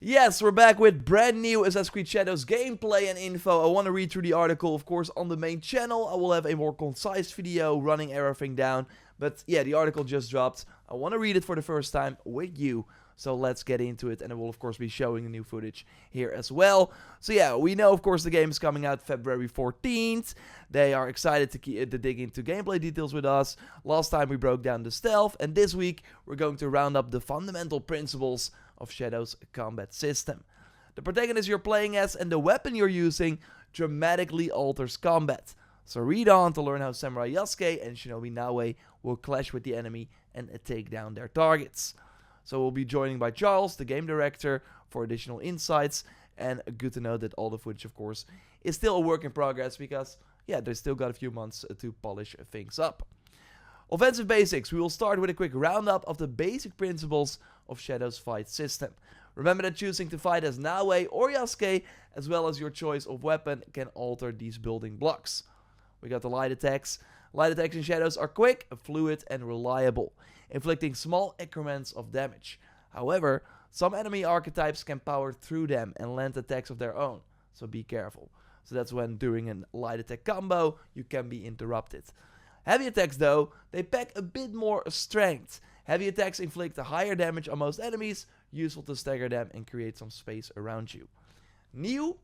Yes, we're back with brand new Assassin's Creed Shadows gameplay and info. I want to read through the article, of course, on the main channel. I will have a more concise video running everything down. But yeah, the article just dropped. I want to read it for the first time with you. So let's get into it, and I will of course be showing the new footage here as well. So yeah, we know of course the game is coming out February 14th. They are excited to dig into gameplay details with us. Last time we broke down the stealth, and this week we're going to round up the fundamental principles of Shadow's combat system. The protagonist you're playing as and the weapon you're using dramatically alters combat. So read on to learn how Samurai Yasuke and Shinobi Naoe will clash with the enemy and take down their targets. So we'll be joining by Charles, the game director, for additional insights. And good to know that all the footage, of course, is still a work in progress because, yeah, they still got a few months to polish things up. Offensive basics. We will start with a quick roundup of the basic principles of Shadow's fight system. Remember that choosing to fight as Naoe or Yasuke, as well as your choice of weapon, can alter these building blocks. We got the light attacks. Light attacks in Shadows are quick, fluid, and reliable, inflicting small increments of damage. However, some enemy archetypes can power through them and land attacks of their own, so be careful. So that's when during a light attack combo, you can be interrupted. Heavy attacks though, they pack a bit more strength. Heavy attacks inflict a higher damage on most enemies, useful to stagger them and create some space around you. New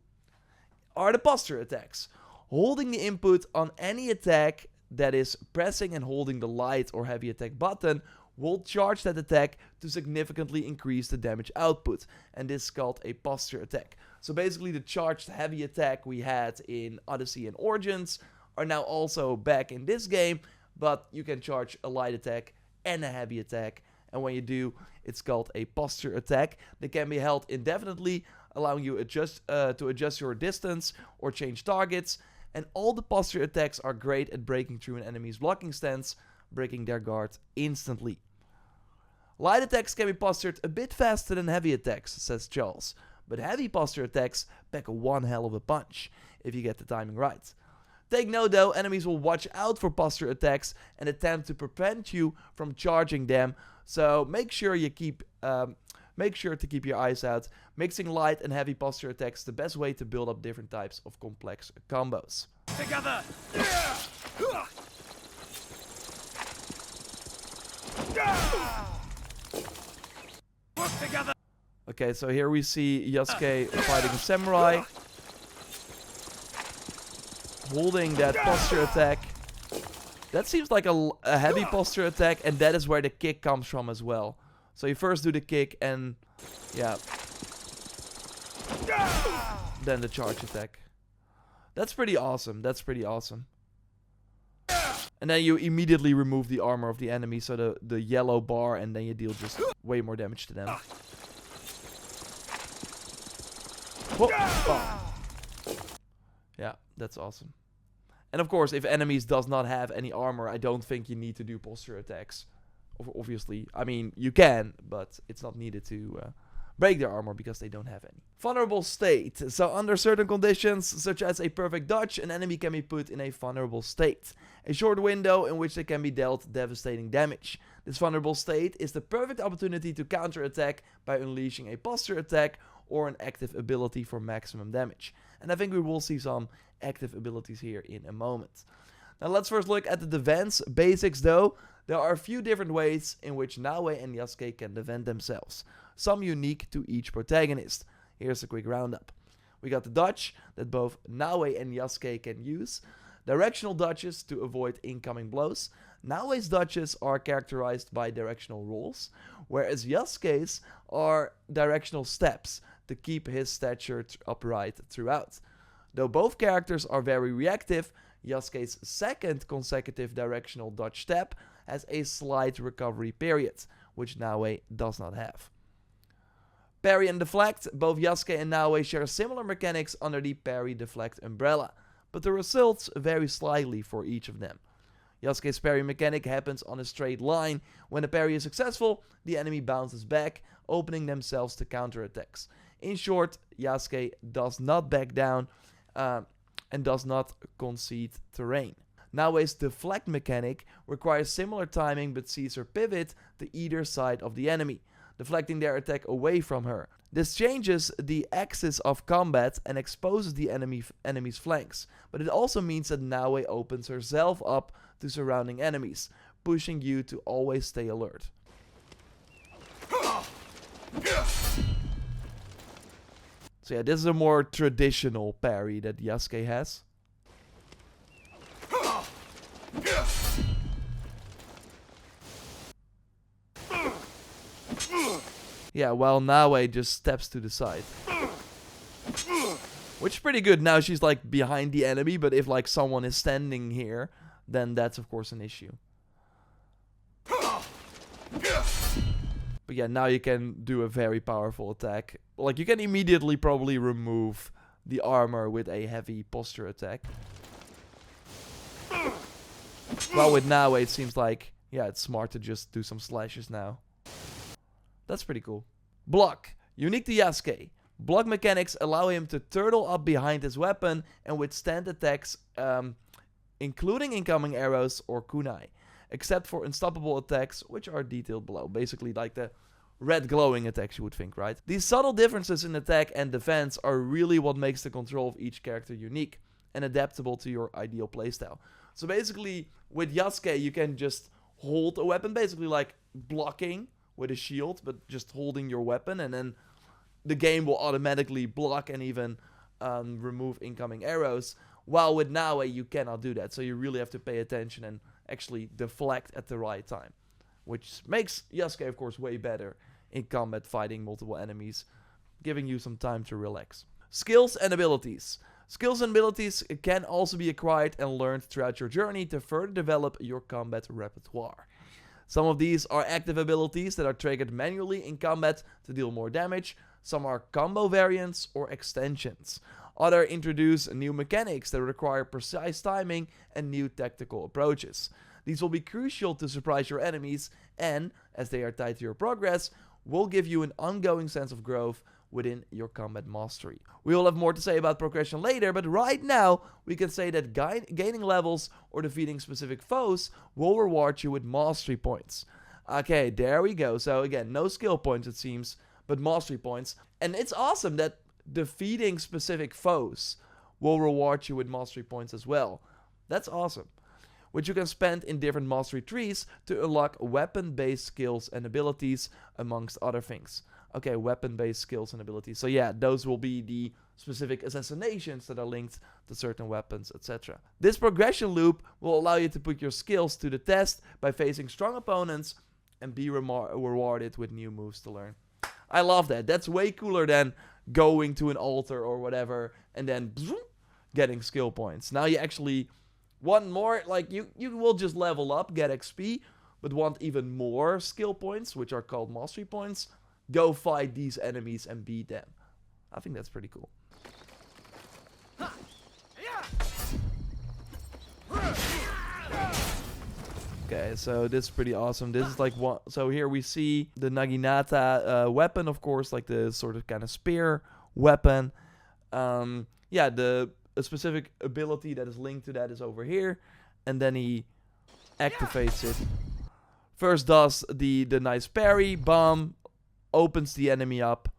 are the posture attacks. Holding the input on any attack, that is pressing and holding the light or heavy attack button, will charge that attack to significantly increase the damage output, and this is called a posture attack. So basically the charged heavy attack we had in Odyssey and Origins are now also back in this game, but you can charge a light attack and a heavy attack, and when you do, it's called a posture attack. They can be held indefinitely, allowing you to adjust your distance or change targets, and all the posture attacks are great at breaking through an enemy's blocking stance, breaking their guard instantly. Light attacks can be postured a bit faster than heavy attacks, says Charles, but heavy posture attacks pack one hell of a punch, if you get the timing right. Take note though, enemies will watch out for posture attacks and attempt to prevent you from charging them, so make sure to keep your eyes out. Mixing light and heavy posture attacks is the best way to build up different types of complex combos. Together! Work together! Okay, so here we see Yasuke fighting a samurai, holding that posture attack. That seems like a heavy posture attack, and that is where the kick comes from as well. So you first do the kick and, yeah, then the charge attack. That's pretty awesome. That's pretty awesome. And then you immediately remove the armor of the enemy, so the yellow bar, and then you deal just way more damage to them. Whoa. Oh. Yeah, that's awesome. And of course, if enemies does not have any armor, I don't think you need to do posture attacks. Obviously, I mean, you can, but it's not needed to break their armor because they don't have any. Vulnerable state. So under certain conditions, such as a perfect dodge, an enemy can be put in a vulnerable state. A short window in which they can be dealt devastating damage. This vulnerable state is the perfect opportunity to counterattack by unleashing a posture attack or an active ability for maximum damage. And I think we will see some active abilities here in a moment. Now let's first look at the defense basics though. There are a few different ways in which Naoe and Yasuke can defend themselves, some unique to each protagonist. Here's a quick roundup. We got the dodge that both Naoe and Yasuke can use, directional dodges to avoid incoming blows. Naoe's dodges are characterized by directional rolls, whereas Yasuke's are directional steps to keep his stature upright throughout. Though both characters are very reactive, Yasuke's second consecutive directional dodge step has a slight recovery period, which Naoe does not have. Parry and deflect. Both Yasuke and Naoe share similar mechanics under the parry-deflect umbrella, but the results vary slightly for each of them. Yasuke's parry mechanic happens on a straight line. When a parry is successful, the enemy bounces back, opening themselves to counterattacks. In short, Yasuke does not back down and does not concede terrain. Naoe's deflect mechanic requires similar timing but sees her pivot to either side of the enemy, deflecting their attack away from her. This changes the axis of combat and exposes the enemy's flanks, but it also means that Naoe opens herself up to surrounding enemies, pushing you to always stay alert. So yeah, this is a more traditional parry that Yasuke has. Yeah, while Naoe just steps to the side. Which is pretty good. Now she's like behind the enemy, but if like someone is standing here, then that's of course an issue. But yeah, now you can do a very powerful attack. Like, you can immediately probably remove the armor with a heavy posture attack. Well, with Naoe, it seems like, yeah, it's smart to just do some slashes now. That's pretty cool. Block. Unique to Yasuke. Block mechanics allow him to turtle up behind his weapon and withstand attacks, including incoming arrows or kunai. Except for unstoppable attacks, which are detailed below. Basically like the red glowing attacks, you would think, right? These subtle differences in attack and defense are really what makes the control of each character unique and adaptable to your ideal playstyle. So basically, with Yasuke, you can just hold a weapon, basically like blocking with a shield, but just holding your weapon, and then the game will automatically block and even remove incoming arrows. While with Naoe, you cannot do that, so you really have to pay attention and actually deflect at the right time, which makes Yasuke, of course, way better in combat fighting multiple enemies, giving you some time to relax. Skills and abilities. Skills and abilities can also be acquired and learned throughout your journey to further develop your combat repertoire. Some of these are active abilities that are triggered manually in combat to deal more damage. Some are combo variants or extensions. Others introduce new mechanics that require precise timing and new tactical approaches. These will be crucial to surprise your enemies and, as they are tied to your progress, will give you an ongoing sense of growth within your combat mastery. We will have more to say about progression later, but right now we can say that gaining levels or defeating specific foes will reward you with mastery points. Okay, there we go. So again, no skill points it seems, but mastery points. And it's awesome that defeating specific foes will reward you with mastery points as well. That's awesome. Which you can spend in different mastery trees to unlock weapon-based skills and abilities, amongst other things. Okay, weapon-based skills and abilities. So yeah, those will be the specific assassinations that are linked to certain weapons, etc. This progression loop will allow you to put your skills to the test by facing strong opponents and be rewarded with new moves to learn. I love that. That's way cooler than going to an altar or whatever and then getting skill points. Now you actually want more, like you will just level up, get XP, but want even more skill points, which are called mastery points. Go fight these enemies and beat them. I think that's pretty cool. Okay, so this is pretty awesome. This is like one. So here we see the Naginata weapon, of course, like the sort of kind of spear weapon. Yeah, a specific ability that is linked to that is over here, and then he activates it. First does the nice parry, bomb, opens the enemy up.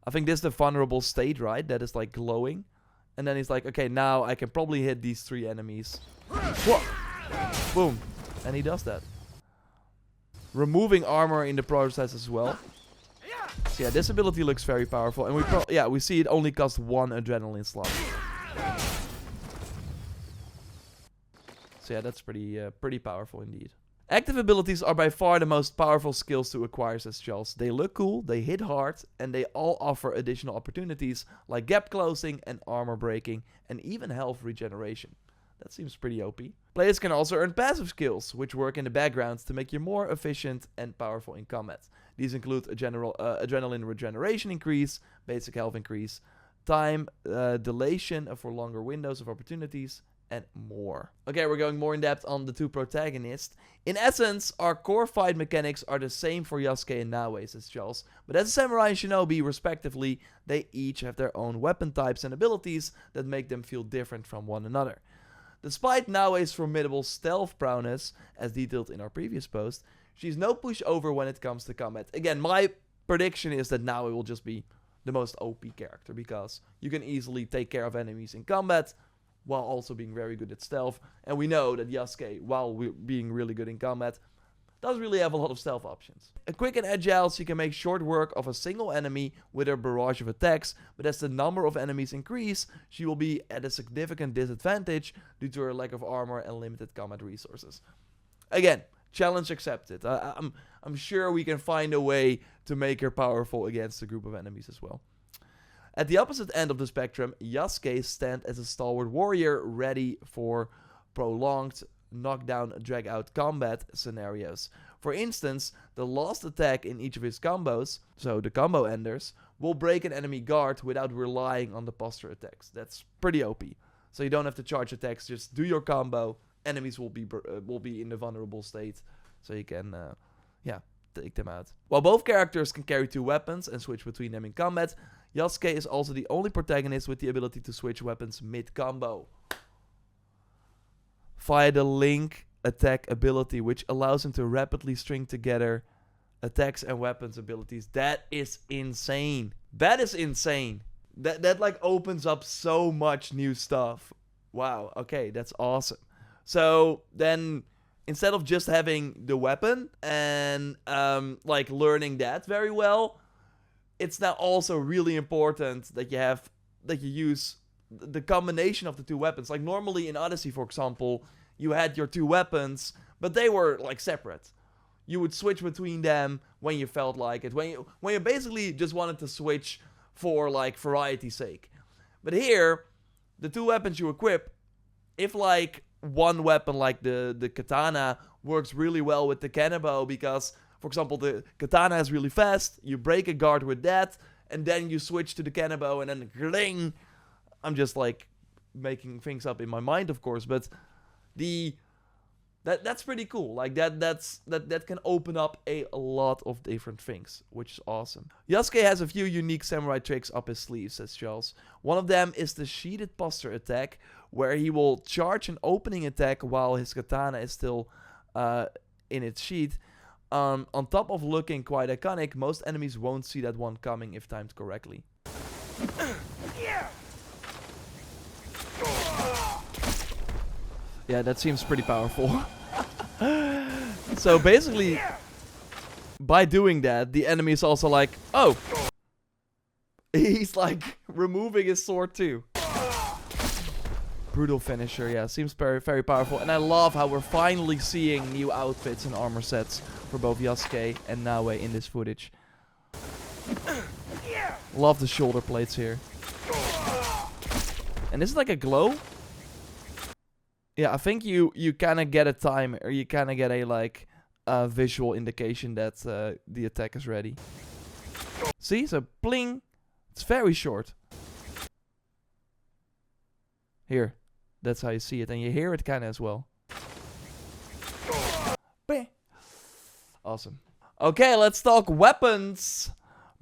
I think this is the vulnerable state, right? That is like glowing. And then he's like, okay, now I can probably hit these 3 enemies. Whoa. Boom. And he does that. Removing armor in the process as well. So yeah, this ability looks very powerful. And we see it only costs 1 adrenaline slot. So yeah, that's pretty powerful indeed. Active abilities are by far the most powerful skills to acquire, says Charles. They look cool, they hit hard, and they all offer additional opportunities like gap closing and armor breaking, and even health regeneration. That seems pretty OP. Players can also earn passive skills, which work in the background to make you more efficient and powerful in combat. These include a general adrenaline regeneration increase, basic health increase, time dilation for longer windows of opportunities, and more. Okay, we're going more in depth on the 2 protagonists. In essence, our core fight mechanics are the same for Yasuke and Naoe, says Charles. But as a samurai and shinobi, respectively, they each have their own weapon types and abilities that make them feel different from one another. Despite Naoe's formidable stealth prowess, as detailed in our previous post, she's no pushover when it comes to combat. Again, my prediction is that Naoe will just be the most OP character, because you can easily take care of enemies in combat while also being very good at stealth. And we know that Yasuke, while being really good in combat, doesn't really have a lot of stealth options. Quick and agile, so you can make short work of a single enemy with her barrage of attacks, but as the number of enemies increase, she will be at a significant disadvantage due to her lack of armor and limited combat resources. Again, challenge accepted. I'm sure we can find a way to make her powerful against a group of enemies as well. At the opposite end of the spectrum, Yasuke stands as a stalwart warrior ready for prolonged knockdown, drag-out combat scenarios. For instance, the last attack in each of his combos, so the combo enders, will break an enemy guard without relying on the posture attacks. That's pretty OP. So you don't have to charge attacks, just do your combo. Enemies will be in the vulnerable state, so you can, take them out. While both characters can carry 2 weapons and switch between them in combat, Yasuke is also the only protagonist with the ability to switch weapons mid-combo via the link attack ability, which allows him to rapidly string together attacks and weapons abilities. That is insane. That is insane. That like opens up so much new stuff. Wow, okay, that's awesome. So then, instead of just having the weapon and like learning that very well, it's now also really important that you use the combination of the 2 weapons. Like normally in Odyssey, for example, you had your 2 weapons, but they were like separate. You would switch between them when you felt like it, when you basically just wanted to switch for like variety's sake. But here, the 2 weapons you equip, if like one weapon like the katana works really well with the kanabo, because for example the katana is really fast, you break a guard with that, and then you switch to the kanabo and then gling. I'm just like making things up in my mind, of course, but that's pretty cool. Like that can open up a lot of different things, which is awesome. Yasuke has a few unique samurai tricks up his sleeve, says Charles. One of them is the sheeted posture attack, where he will charge an opening attack while his katana is still in its sheath. On top of looking quite iconic, most enemies won't see that one coming if timed correctly. Yeah, that seems pretty powerful. So basically, by doing that, the enemy is also like, oh, he's like removing his sword too. Brutal finisher, yeah, seems very, very powerful. And I love how we're finally seeing new outfits and armor sets for both Yasuke and Naoe in this footage. Love the shoulder plates here. And this is like a glow. Yeah, I think you kind of get a time, or you kind of get a like visual indication that the attack is ready. See, so bling. It's very short. Here, that's how you see it, and you hear it kind of as well. Bing. Awesome. Okay, let's talk weapons.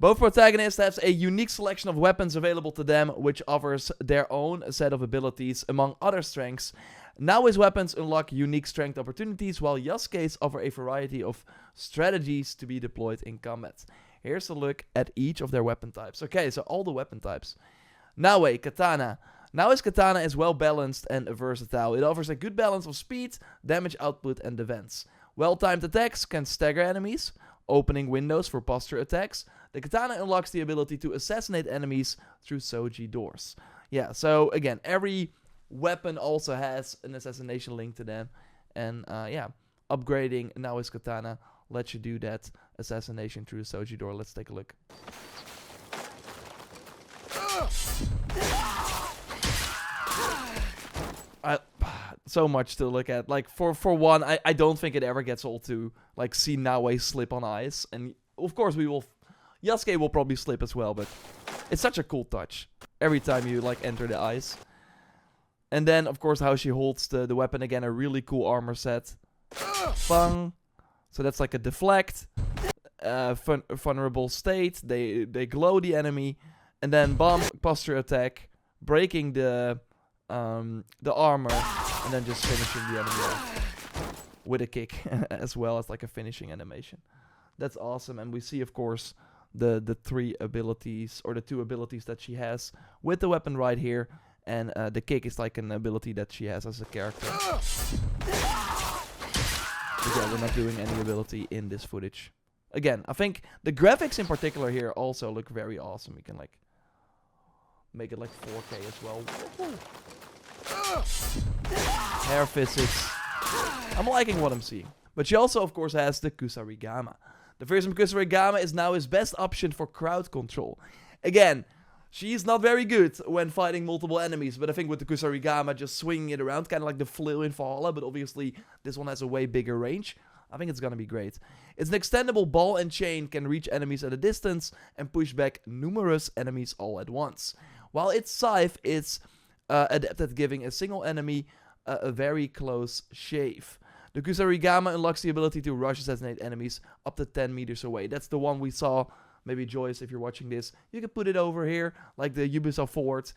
Both protagonists have a unique selection of weapons available to them, which offers their own set of abilities, among other strengths. Naoe's weapons unlock unique strength opportunities, while Yasuke's offer a variety of strategies to be deployed in combat. Here's a look at each of their weapon types. Okay, so all the weapon types. Naoe, katana. Naoe's katana is well balanced and versatile. It offers a good balance of speed, damage output, and defense. Well-timed attacks can stagger enemies, opening windows for posture attacks. The katana unlocks the ability to assassinate enemies through Soji doors. Yeah, so again, every weapon also has an assassination link to them. And yeah, upgrading Naoe's katana lets you do that assassination through the Soji door. Let's take a look. So much to look at. Like, for one, I don't think it ever gets old to like see Naoe slip on ice. And of course Yasuke will probably slip as well, but it's such a cool touch every time you like enter the ice. And then, of course, how she holds the weapon. Again, a really cool armor set. Bang. So that's like a deflect. Vulnerable state. They glow the enemy. And then bomb, posture attack. Breaking the armor. And then just finishing the enemy off. With a kick. As well as like a finishing animation. That's awesome. And we see, of course, the 3 abilities, or the 2 abilities that she has with the weapon right here. And the kick is like an ability that she has as a character. But yeah, we're not doing any ability in this footage. Again, I think the graphics in particular here also look very awesome. We can like make it like 4K as well. Hair physics. I'm liking what I'm seeing. But she also, of course, has the Kusarigama. The fearsome Kusarigama is now his best option for crowd control. Again, she's not very good when fighting multiple enemies, but I think with the Kusarigama, just swinging it around, kind of like the flail in Valhalla, but obviously this one has a way bigger range. I think it's gonna be great. It's an extendable ball and chain, can reach enemies at a distance, and push back numerous enemies all at once. While its scythe is adept at giving a single enemy a very close shave. The Kusarigama unlocks the ability to rush assassinate enemies up to 10 meters away. That's the one we saw. Maybe Joyce, if you're watching this, you can put it over here, like the Ubisoft Forward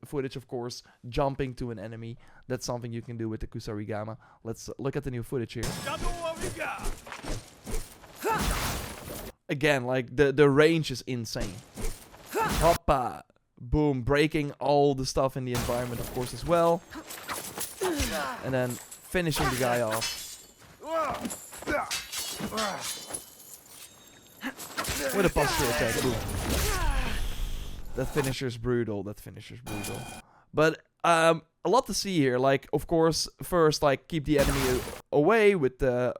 footage, of course, jumping to an enemy. That's something you can do with the Kusarigama. Let's look at the new footage here. Again, like the range is insane. Hoppa! Boom, breaking all the stuff in the environment, of course, as well. And then finishing the guy off with a posture attack. Boom. That finisher's brutal. That finisher's brutal. But a lot to see here. Like, of course, first, like, keep the enemy away with the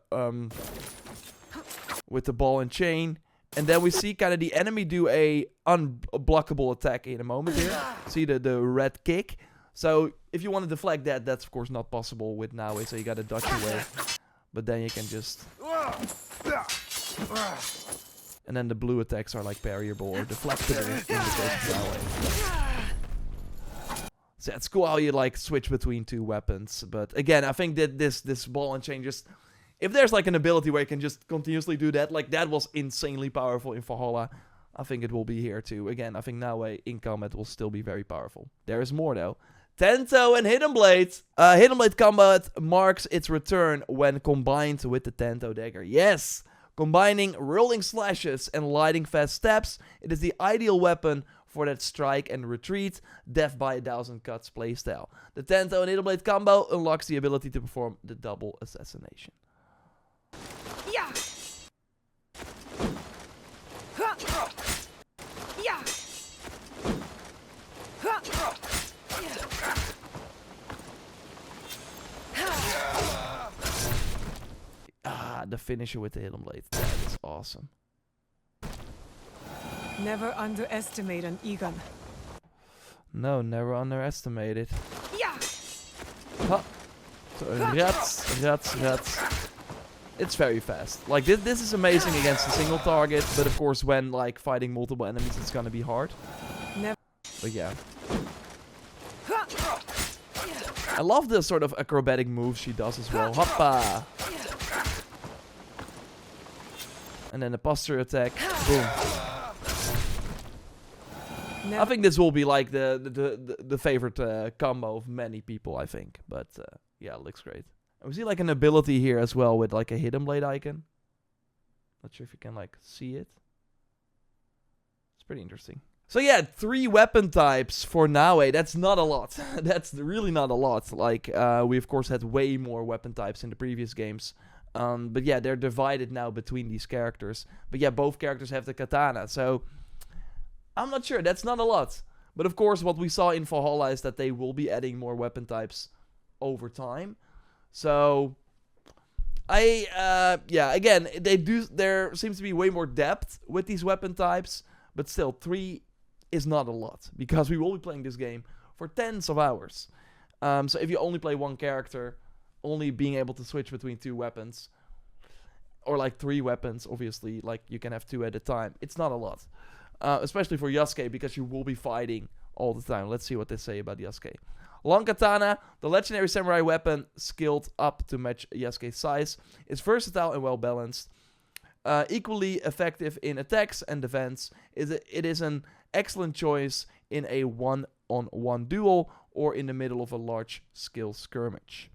ball and chain. And then we see kind of the enemy do a unblockable attack in a moment here. See the red kick. So if you want to deflect that, that's of course not possible with Naoe. So you gotta dodge away. But then you can just... And then the blue attacks are like parryable or deflectable in the case of Naoe. So it's cool how you like switch between 2 weapons. But again, I think that this ball and chain just... If there's like an ability where you can just continuously do that, like that was insanely powerful in Valhalla, I think it will be here too. Again, I think Naoe in combat will still be very powerful. There is more though. Tento and Hidden Blade. Hidden Blade combat marks its return when combined with the Tento dagger. Yes! Combining rolling slashes and lightning fast steps, it is the ideal weapon for that strike and retreat, death by 1,000 cuts playstyle. The Tento and Hidden Blade combo unlocks the ability to perform the double assassination. Yeah. Yeah. The finisher with the Hidden Blade. That is awesome. Never underestimate an Egon. No, never underestimate it. Yeah. Ha. So, rats. It's very fast. Like, this is amazing against a single target, but of course when, like, fighting multiple enemies, it's gonna be hard. Never. But yeah. I love the sort of acrobatic moves she does as well. Hoppa! And then the posture attack. Boom. Never. I think this will be like the favorite combo of many people, I think. But yeah, it looks great. And we see like an ability here as well with like a Hidden Blade icon. Not sure if you can like see it. It's pretty interesting. So yeah, 3 weapon types for Naoe. That's not a lot. That's really not a lot. Like, we of course had way more weapon types in the previous games. But yeah, they're divided now between these characters. But yeah, both characters have the katana. So, I'm not sure. That's not a lot. But of course, what we saw in Valhalla is that they will be adding more weapon types over time. So, yeah, again, there seems to be way more depth with these weapon types. But still, 3 is not a lot. Because we will be playing this game for tens of hours. So if you only play one character, only being able to switch between 2 weapons, or like 3 weapons, obviously, like you can have 2 at a time. It's not a lot. Especially for Yasuke, because you will be fighting all the time. Let's see what they say about Yasuke. Long Katana, the legendary samurai weapon, skilled up to match Yasuke's size, is versatile and well balanced. Equally effective in attacks and defense. It is an excellent choice in a one-on-one duel or in the middle of a large skill skirmish.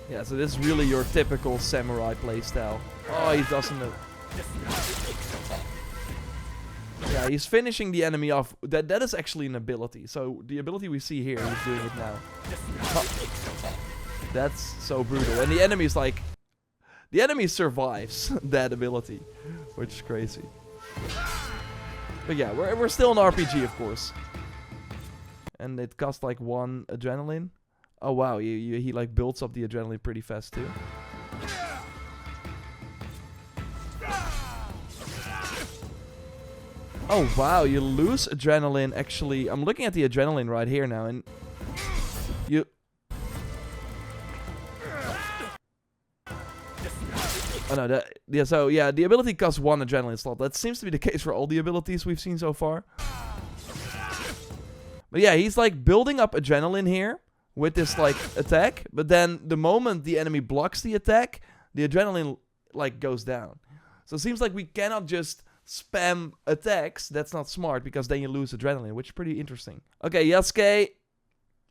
Yeah, so this is really your typical samurai playstyle. Oh, he doesn't know. Yeah, he's finishing the enemy off. That is actually an ability. So the ability we see here, he's doing it now. Oh. That's so brutal. And the enemy is like... The enemy survives that ability, which is crazy. But yeah, we're still an RPG, of course. And it costs like 1 adrenaline. Oh wow, he like builds up the adrenaline pretty fast too. Oh wow, you lose adrenaline actually. I'm looking at the adrenaline right here now, and you... Oh no, yeah, so yeah, the ability costs 1 adrenaline slot. That seems to be the case for all the abilities we've seen so far. But yeah, he's like building up adrenaline here with this like attack, but then the moment the enemy blocks the attack, the adrenaline like goes down. So it seems like we cannot just spam attacks. That's not smart, because then you lose adrenaline, which is pretty interesting. Okay, Yasuke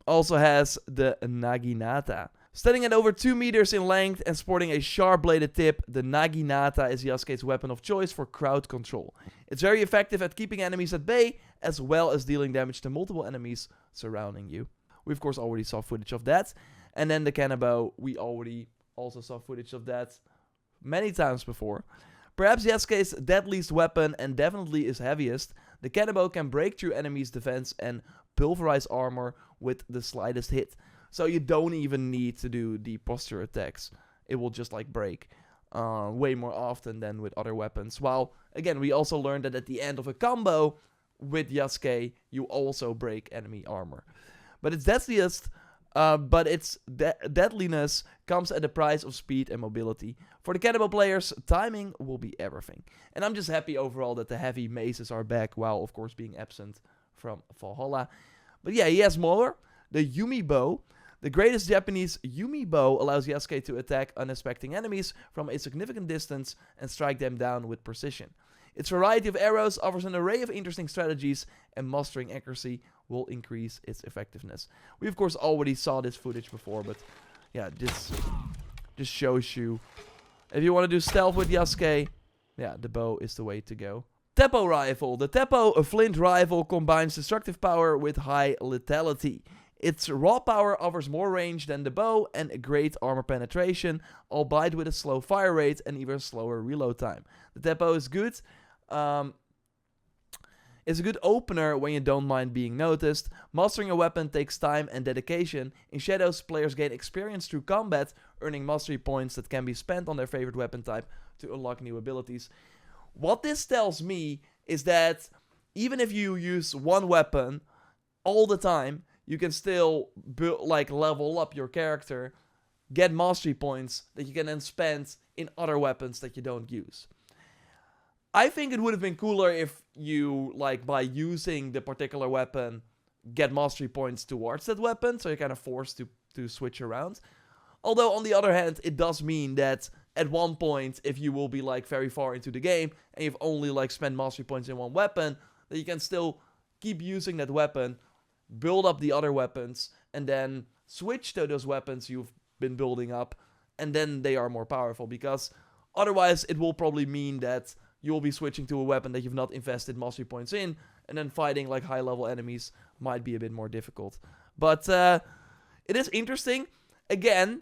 also has the Naginata. Standing at over 2 meters in length and sporting a sharp-bladed tip, the Naginata is Yasuke's weapon of choice for crowd control. It's very effective at keeping enemies at bay, as well as dealing damage to multiple enemies surrounding you. We, of course, already saw footage of that. And then the Kanabo, we already also saw footage of that many times before. Perhaps Yasuke's deadliest weapon, and definitely his heaviest, the Kanabo can break through enemies' defense and pulverize armor with the slightest hit. So you don't even need to do the posture attacks. It will just like break way more often than with other weapons. While, again, we also learned that at the end of a combo with Yasuke, you also break enemy armor. But its deadliest, deadliness comes at the price of speed and mobility. For the Kanabo players, timing will be everything. And I'm just happy overall that the heavy maces are back, while of course being absent from Valhalla. But yeah, he has more. The Yumi Bow. The greatest Japanese Yumi Bow allows Yasuke to attack unsuspecting enemies from a significant distance and strike them down with precision. Its variety of arrows offers an array of interesting strategies, and mastering accuracy will increase its effectiveness. We of course already saw this footage before, but yeah, this just shows you. If you want to do stealth with Yasuke, yeah, the bow is the way to go. Teppo Rifle. The Teppo, a flint rifle, combines destructive power with high lethality. Its raw power offers more range than the bow and a great armor penetration, albeit with a slow fire rate and even slower reload time. The Teppo is good. It's a good opener when you don't mind being noticed. Mastering a weapon takes time and dedication. In Shadows, players gain experience through combat, earning mastery points that can be spent on their favorite weapon type to unlock new abilities. What this tells me is that even if you use one weapon all the time, you can still level up your character, get mastery points that you can then spend in other weapons that you don't use. I think it would have been cooler if you, by using the particular weapon, get mastery points towards that weapon, so you're kind of forced to switch around. Although, on the other hand, it does mean that at one point, if you will be, very far into the game, and you've only, spent mastery points in one weapon, that you can still keep using that weapon, build up the other weapons, and then switch to those weapons you've been building up, and then they are more powerful, because otherwise it will probably mean that you will be switching to a weapon that you've not invested mastery points in, and then fighting high level enemies might be a bit more difficult. But it is interesting. Again,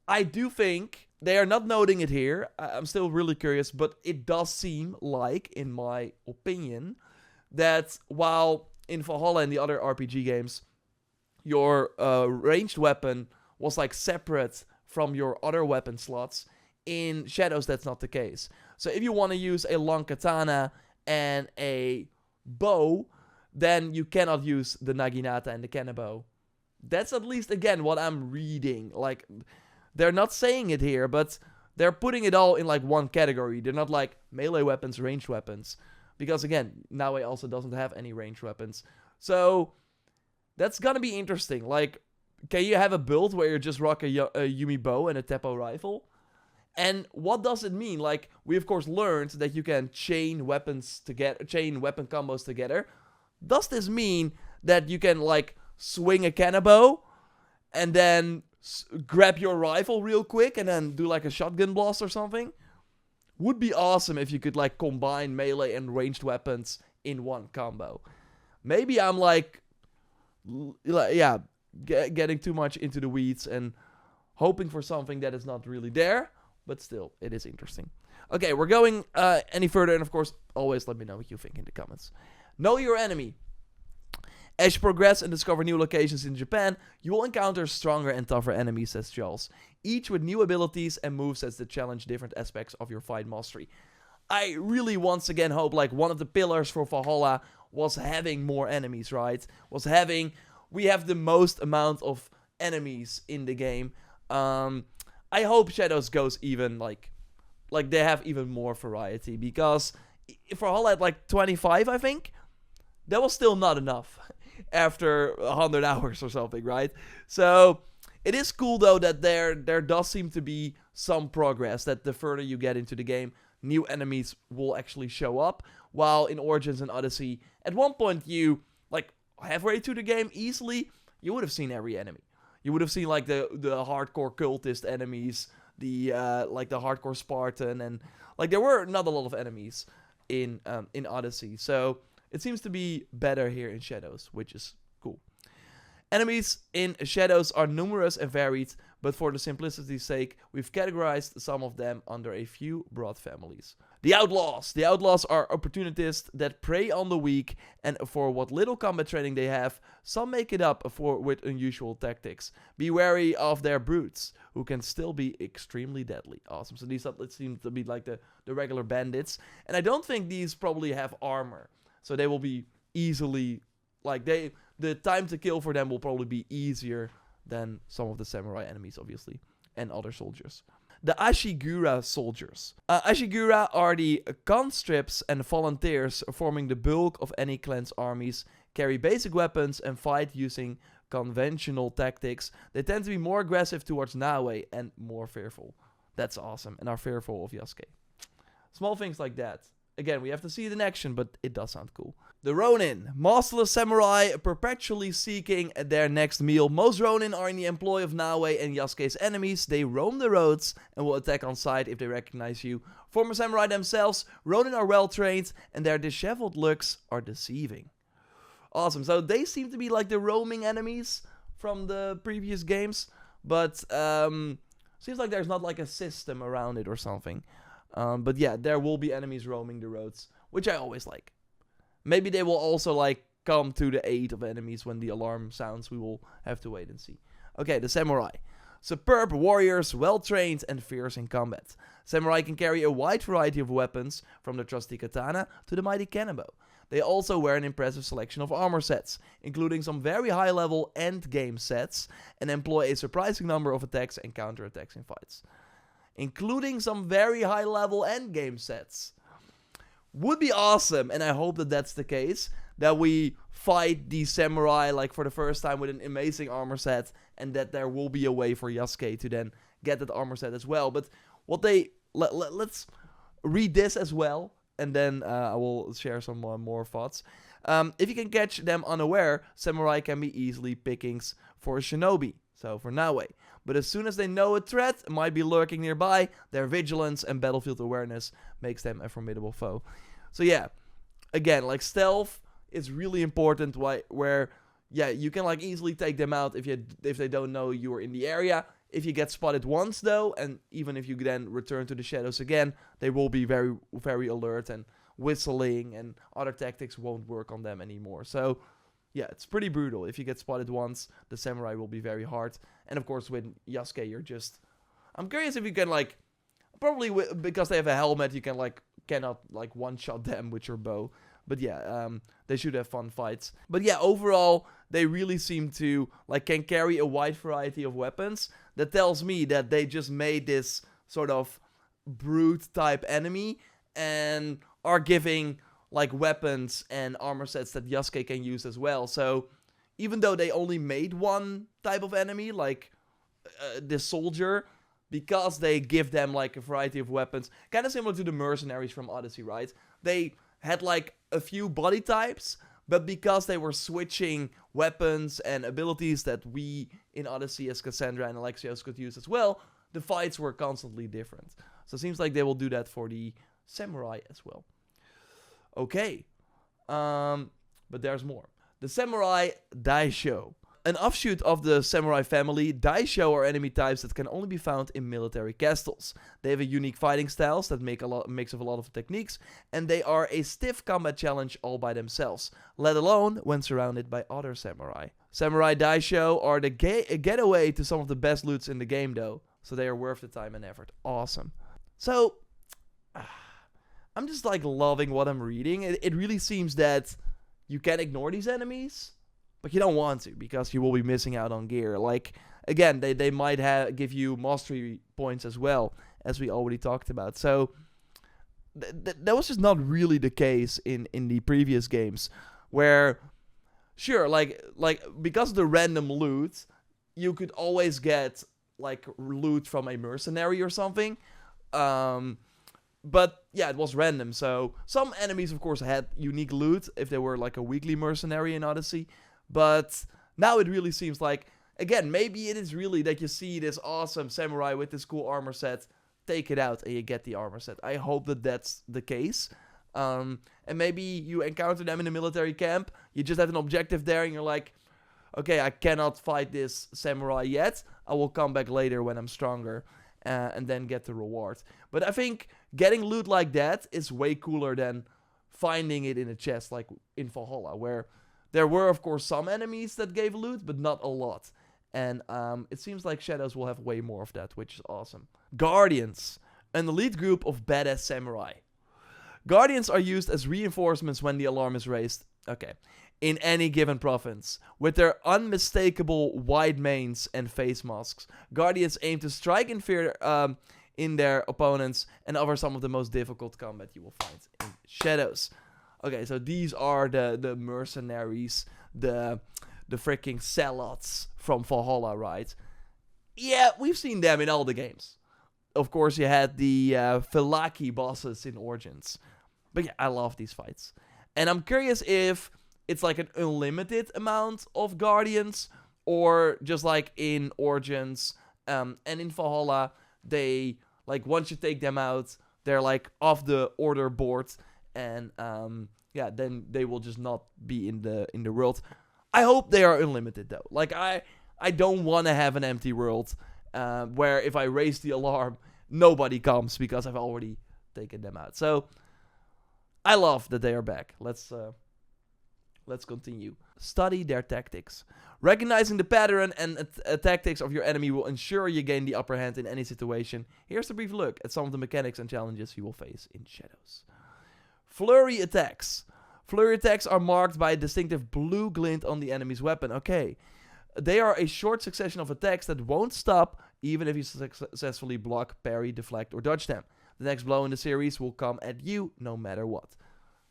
I do think they are not noting it here. I'm still really curious, but it does seem like, in my opinion, that while in Valhalla and the other RPG games, your ranged weapon was separate from your other weapon slots, in Shadows that's not the case. So if you want to use a long katana and a bow, then you cannot use the Naginata and the Kanabo. That's at least, again, what I'm reading. They're not saying it here, but they're putting it all in one category. They're not melee weapons, ranged weapons. Because again, Naoe also doesn't have any ranged weapons. So that's gonna be interesting. Can you have a build where you just rock a Yumi bow and a Teppo rifle? And what does it mean? We of course learned that you can chain weapons together, chain weapon combos together. Does this mean that you can swing a Kanabo and then grab your rifle real quick and then do like a shotgun blast or something. Would be awesome if you could like combine melee and ranged weapons in one combo. Maybe I'm getting too much into the weeds and hoping for something that is not really there, but still, it is interesting. Okay, we're going any further, and of course, always let me know what you think in the comments. Know your enemy. As you progress and discover new locations in Japan, you will encounter stronger and tougher enemies, says Charles, each with new abilities and movesets that challenge different aspects of your fight mastery. I really once again hope like one of the pillars for Valhalla was having more enemies, right? We have the most amount of enemies in the game. I hope Shadows goes even like they have even more variety, because Valhalla had like 25, I think. That was still not enough after 100 hours or something, right? So it is cool though that there does seem to be some progress, that the further you get into the game, new enemies will actually show up, while in Origins and Odyssey, at one point you, like halfway through the game easily, you would have seen every enemy. You would have seen like the hardcore cultist enemies, the hardcore Spartan, and like there were not a lot of enemies in Odyssey. So it seems to be better here in Shadows, which is cool. Enemies in Shadows are numerous and varied, but for the simplicity's sake, we've categorized some of them under a few broad families. The Outlaws. The Outlaws are opportunists that prey on the weak, and for what little combat training they have, some make it up with unusual tactics. Be wary of their brutes, who can still be extremely deadly. Awesome. So these seem to be like the regular bandits, and I don't think these probably have armor. So they will be easily, the time to kill for them will probably be easier than some of the samurai enemies, obviously, and other soldiers. The Ashigura soldiers. Ashigura are the conscripts and volunteers forming the bulk of any clan's armies, carry basic weapons, and fight using conventional tactics. They tend to be more aggressive towards Naoe and more fearful. That's awesome, and are fearful of Yasuke. Small things like that. Again, we have to see it in action, but it does sound cool. The Ronin. Masterless samurai perpetually seeking their next meal. Most Ronin are in the employ of Naoe and Yasuke's enemies. They roam the roads and will attack on sight if they recognize you. Former samurai themselves, Ronin are well trained and their disheveled looks are deceiving. Awesome. So they seem to be like the roaming enemies from the previous games, but seems like there's not like a system around it or something. But yeah, there will be enemies roaming the roads, which I always like. Maybe they will also like come to the aid of enemies when the alarm sounds. We will have to wait and see. Okay, the samurai. Superb warriors, well trained and fierce in combat. Samurai can carry a wide variety of weapons, from the trusty katana to the mighty kanabo. They also wear an impressive selection of armor sets, including some very high level endgame sets, and employ a surprising number of attacks and counterattacks in fights. Including some very high level endgame sets. Would be awesome, and I hope that that's the case. That we fight the samurai like for the first time with an amazing armor set, and that there will be a way for Yasuke to then get that armor set as well. But what let's read this as well, and then I will share some more thoughts. If you can catch them unaware, samurai can be easily pickings for a shinobi, so for Naoe. But as soon as they know a threat might be lurking nearby, their vigilance and battlefield awareness makes them a formidable foe. So yeah, again, like stealth is really important, where you can like easily take them out if they don't know you are in the area. If you get spotted once though, and even if you then return to the shadows again, they will be very, very alert, and whistling and other tactics won't work on them anymore. So yeah, it's pretty brutal. If you get spotted once, the samurai will be very hard. And of course, with Yasuke, you're just... I'm curious if you can, like... Probably because they have a helmet, you cannot, like, one-shot them with your bow. But yeah, they should have fun fights. But yeah, overall, they really seem to, like, can carry a wide variety of weapons. That tells me that they just made this sort of brute-type enemy, and are giving... like weapons and armor sets that Yasuke can use as well. So even though they only made one type of enemy, like this soldier, because they give them like a variety of weapons, kind of similar to the mercenaries from Odyssey, right? They had like a few body types, but because they were switching weapons and abilities that we in Odyssey as Cassandra and Alexios could use as well, the fights were constantly different. So it seems like they will do that for the Samurai as well. Okay. But there's more. The Samurai Daisho. An offshoot of the Samurai family, Daisho are enemy types that can only be found in military castles. They have a unique fighting styles that make a mix of a lot of techniques, and they are a stiff combat challenge all by themselves, let alone when surrounded by other samurai. Samurai Daisho are the getaway to some of the best loots in the game though, so they are worth the time and effort. Awesome. So, I'm just like loving what I'm reading. It really seems that you can ignore these enemies, but you don't want to, because you will be missing out on gear. Like, again, they might give you mastery points as well, as we already talked about. So, that was just not really the case in the previous games. Where, sure, like because of the random loot, you could always get, like, loot from a mercenary or something. But, yeah, it was random. So, some enemies, of course, had unique loot if they were, like, a weekly mercenary in Odyssey. But now it really seems like, again, maybe it is really that you see this awesome samurai with this cool armor set, take it out and you get the armor set. I hope that that's the case. And maybe you encounter them in a military camp, you just have an objective there and you're like, okay, I cannot fight this samurai yet, I will come back later when I'm stronger, and then get the reward. But I think getting loot like that is way cooler than finding it in a chest like in Valhalla, where there were, of course, some enemies that gave loot, but not a lot. And it seems like Shadows will have way more of that, which is awesome. Guardians. An elite group of badass samurai. Guardians are used as reinforcements when the alarm is raised. Okay. In any given province. With their unmistakable wide manes and face masks, Guardians aim to strike in fear in their opponents and offer some of the most difficult combat you will find in Shadows. Okay, so these are the mercenaries, the freaking zealots from Valhalla, right? Yeah, we've seen them in all the games. Of course, you had the Felaki bosses in Origins. But yeah, I love these fights. And I'm curious if it's like an unlimited amount of Guardians, or just like in Origins and in Valhalla, they, like, once you take them out, they're like off the order board. And yeah, then they will just not be in the world. I hope they are unlimited though. Like, I don't want to have an empty world where if I raise the alarm, nobody comes because I've already taken them out. So I love that they are back. Let's continue. Study their tactics. Recognizing the pattern and tactics of your enemy will ensure you gain the upper hand in any situation. Here's a brief look at some of the mechanics and challenges you will face in Shadows. Flurry attacks. Flurry attacks are marked by a distinctive blue glint on the enemy's weapon. Okay. They are a short succession of attacks that won't stop even if you successfully block, parry, deflect, or dodge them. The next blow in the series will come at you no matter what.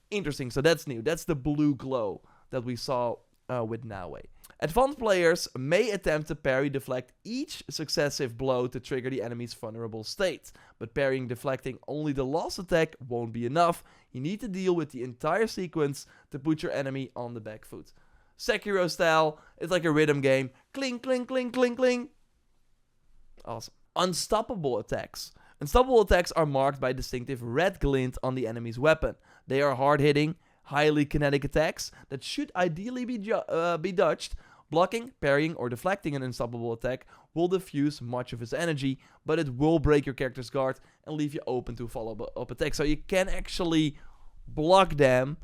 Interesting, so that's new. That's the blue glow that we saw with Naoe. Advanced players may attempt to parry deflect each successive blow to trigger the enemy's vulnerable state, but parrying deflecting only the last attack won't be enough. You need to deal with the entire sequence to put your enemy on the back foot. Sekiro style, it's like a rhythm game. Cling, cling, cling, cling, cling. Awesome. Unstoppable attacks. Unstoppable attacks are marked by a distinctive red glint on the enemy's weapon. They are hard-hitting, highly kinetic attacks that should ideally be dodged. Blocking, parrying, or deflecting an unstoppable attack will diffuse much of his energy, but it will break your character's guard and leave you open to follow-up attacks. So you can actually block them,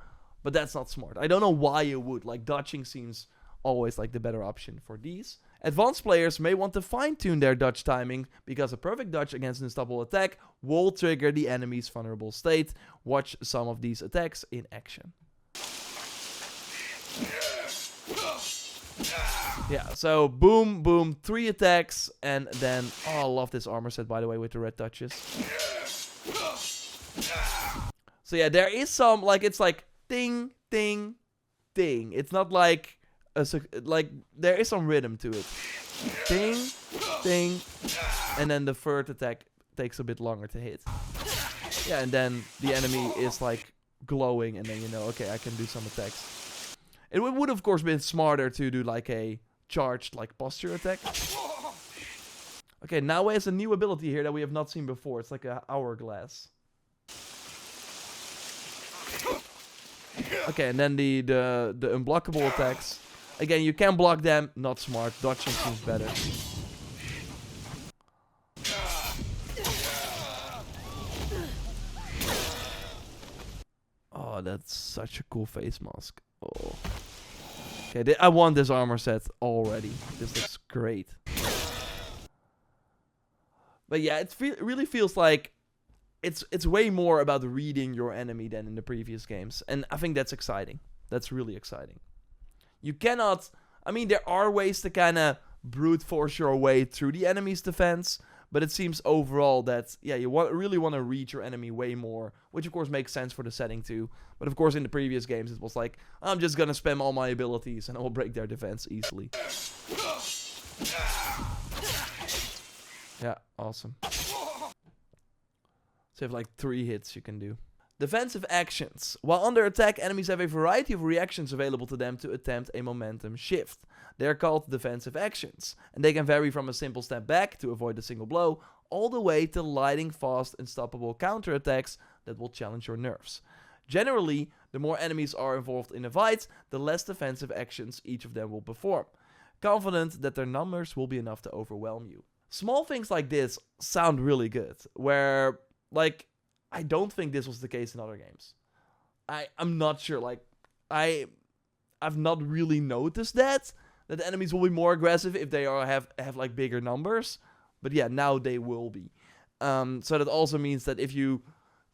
but that's not smart. I don't know why you would. Like, dodging seems always like the better option for these. Advanced players may want to fine-tune their dodge timing, because a perfect dodge against an unstoppable attack will trigger the enemy's vulnerable state. Watch some of these attacks in action. Yeah, so boom, boom, 3 attacks, and then, oh, I love this armor set, by the way, with the red touches. So yeah, there is some, like, it's like, ding, ding, ding. It's not like, there is some rhythm to it. Ding, ding, and then the third attack takes a bit longer to hit. Yeah, and then the enemy is, like, glowing, and then you know, okay, I can do some attacks. It would of course been smarter to do like a charged like posture attack. Okay, Naoe has a new ability here that we have not seen before. It's like a hourglass. Okay, and then the unblockable attacks. Again, you can block them. Not smart. Dodging seems better. Oh, that's such a cool face mask. Oh. Okay, I want this armor set already. This looks great. But yeah, it really feels like it's way more about reading your enemy than in the previous games. And I think that's exciting. That's really exciting. You cannot... I mean, there are ways to kind of brute force your way through the enemy's defense. But it seems overall that, yeah, you really want to read your enemy way more. Which, of course, makes sense for the setting, too. But, of course, in the previous games, it was like, I'm just going to spam all my abilities and I will break their defense easily. Yeah, awesome. So you have like 3 hits you can do. Defensive actions. While under attack, enemies have a variety of reactions available to them to attempt a momentum shift. They are called defensive actions, and they can vary from a simple step back to avoid a single blow, all the way to lightning fast, unstoppable counterattacks that will challenge your nerves. Generally, the more enemies are involved in a fight, the less defensive actions each of them will perform, confident that their numbers will be enough to overwhelm you. Small things like this sound really good, where, like, I don't think this was the case in other games. I'm not sure, like, I've not really noticed that the enemies will be more aggressive if they have like bigger numbers, but yeah, now they will be. So that also means that if you,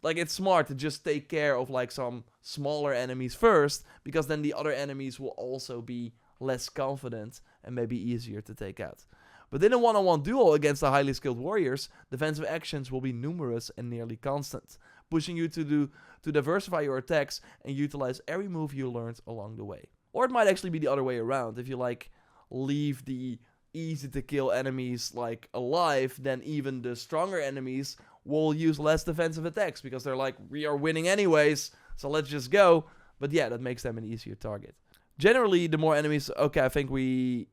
like, it's smart to just take care of like some smaller enemies first, because then the other enemies will also be less confident and maybe easier to take out. But in a one-on-one duel against the highly skilled warriors, defensive actions will be numerous and nearly constant, pushing you to diversify your attacks and utilize every move you learned along the way. Or it might actually be the other way around. If you like leave the easy to kill enemies like alive, then even the stronger enemies will use less defensive attacks because they're like, we are winning anyways, so let's just go. But yeah, that makes them an easier target. Generally, the more enemies... Okay, I think we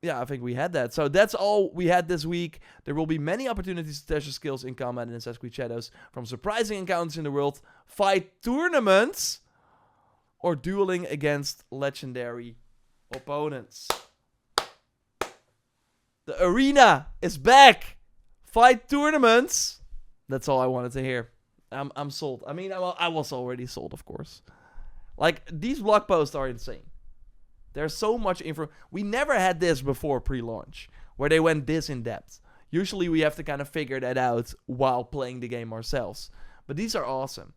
had that. So that's all we had this week. There will be many opportunities to test your skills in combat in Assassin's Creed Shadows, from surprising encounters in the world, fight tournaments, or dueling against legendary opponents. The arena is back! Fight tournaments! That's all I wanted to hear. I'm sold. I mean, I was already sold, of course. Like, these blog posts are insane. There's so much info. We never had this before pre-launch, where they went this in depth. Usually we have to kind of figure that out while playing the game ourselves. But these are awesome.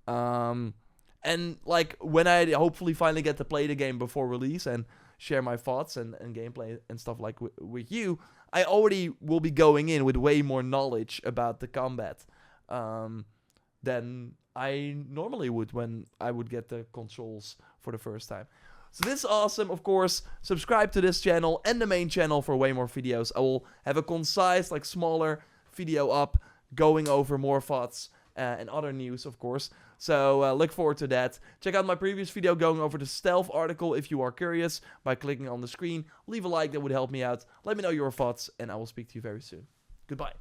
And like, when I hopefully finally get to play the game before release and share my thoughts and gameplay and stuff like with you, I already will be going in with way more knowledge about the combat than I normally would when I would get the consoles for the first time. So this is awesome. Of course, subscribe to this channel and the main channel for way more videos. I will have a concise, like, smaller video up going over more thoughts and other news, of course. So look forward to that. Check out my previous video going over the stealth article if you are curious by clicking on the screen. Leave a like, that would help me out. Let me know your thoughts, and I will speak to you very soon. Goodbye.